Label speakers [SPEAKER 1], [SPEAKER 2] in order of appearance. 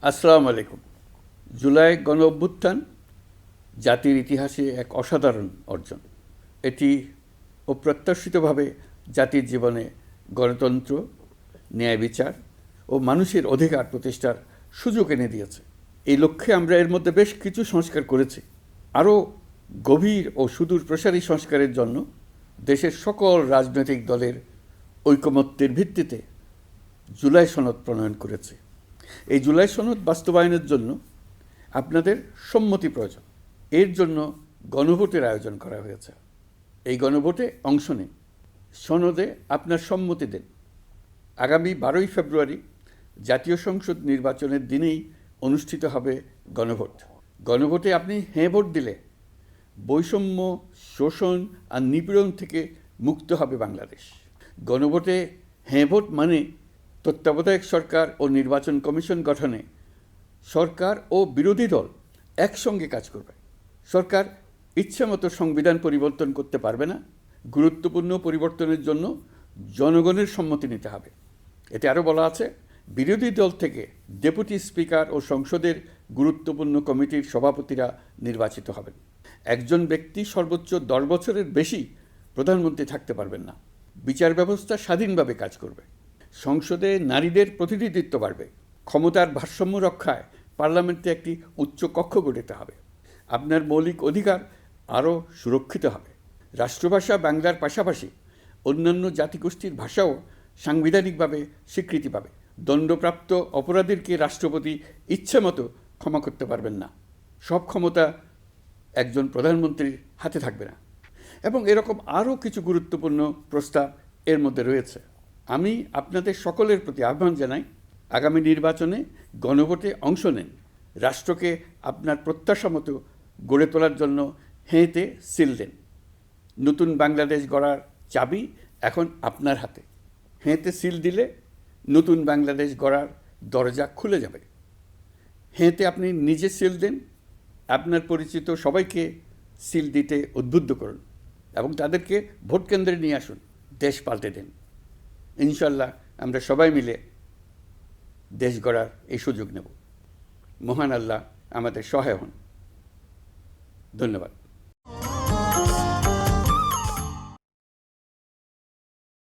[SPEAKER 1] আসসালামু আলাইকুম। জুলাই গণ অভ্যুত্থান জাতির ইতিহাসে এক অসাধারণ অর্জন। এটি অপ্রত্যাশিতভাবে জাতির জীবনে গণতন্ত্র, ন্যায় বিচার ও মানুষের অধিকার প্রতিষ্ঠার সুযোগ এনে দিয়েছে। এই লক্ষ্যে আমরা এর মধ্যে বেশ কিছু সংস্কার করেছি। আরও গভীর ও সুদূর প্রসারী সংস্কারের জন্য দেশের সকল রাজনৈতিক দলের ঐকমত্যের ভিত্তিতে জুলাই সনদ প্রণয়ন করেছে। এই জুলাই সনদ বাস্তবায়নের জন্য আপনাদের সম্মতি প্রয়োজন। এর জন্য গণভোটের আয়োজন করা হয়েছে। এই গণভোটে অংশ নিন, সনদে আপনার সম্মতি দেন। আগামী 12ই ফেব্রুয়ারি জাতীয় সংসদ নির্বাচনের দিনেই অনুষ্ঠিত হবে গণভোট। গণভোটে আপনি হ্যাঁ ভোট দিলে বৈষম্য, শোষণ আর নিপীড়ন থেকে মুক্ত হবে বাংলাদেশ। গণভোটে হ্যাঁ ভোট মানে তত্ত্বাবধায়ক সরকার ও নির্বাচন কমিশন গঠনে সরকার ও বিরোধী দল একসঙ্গে কাজ করবে। সরকার ইচ্ছামতো সংবিধান পরিবর্তন করতে পারবে না। গুরুত্বপূর্ণ পরিবর্তনের জন্য জনগণের সম্মতি নিতে হবে। এতে আরও বলা আছে, বিরোধী দল থেকে ডেপুটি স্পিকার ও সংসদের গুরুত্বপূর্ণ কমিটির সভাপতিরা নির্বাচিত হবেন। একজন ব্যক্তি সর্বোচ্চ 10 বছরের বেশি প্রধানমন্ত্রী থাকতে পারবেন না। বিচার ব্যবস্থা স্বাধীনভাবে কাজ করবে। সংসদে নারীদের প্রতিনিধিত্ব বাড়বে। ক্ষমতার ভারসাম্য রক্ষায় পার্লামেন্টে একটি উচ্চ কক্ষ গঠিত হবে। আপনার মৌলিক অধিকার আরও সুরক্ষিত হবে। রাষ্ট্রভাষা বাংলার পাশাপাশি অন্যান্য জাতিগোষ্ঠীর ভাষাও সাংবিধানিকভাবে স্বীকৃতি পাবে। দণ্ডপ্রাপ্ত অপরাধীকে রাষ্ট্রপতি ইচ্ছামতো ক্ষমা করতে পারবেন না। সব ক্ষমতা একজন প্রধানমন্ত্রীর হাতে থাকবে না। এবং এরকম আরও কিছু গুরুত্বপূর্ণ প্রস্তাব এর মধ্যে রয়েছে। আমি আপনাদের সকলের প্রতি আহ্বান জানাই, আগামী নির্বাচনে গণভোটে অংশ নেন। রাষ্ট্রকে আপনার প্রত্যাশা মতো গড়ে তোলার জন্য হেঁতে সিল দেন। নতুন বাংলাদেশ গড়ার চাবি এখন আপনার হাতে। হেঁতে সিল দিলে নতুন বাংলাদেশ গড়ার দরজা খুলে যাবে। হেঁতে আপনি নিজে সিল দেন, আপনার পরিচিত সবাইকে সিল দিতে উদ্বুদ্ধ করুন এবং তাদেরকে ভোট কেন্দ্রে নিয়ে আসুন। দেশ পাল্টে দেন। ইনশাল্লাহ আমরা সবাই মিলে দেশ গড়ার এই সুযোগ নেব। মহান আল্লাহ আমাদের সহায় হন। ধন্যবাদ।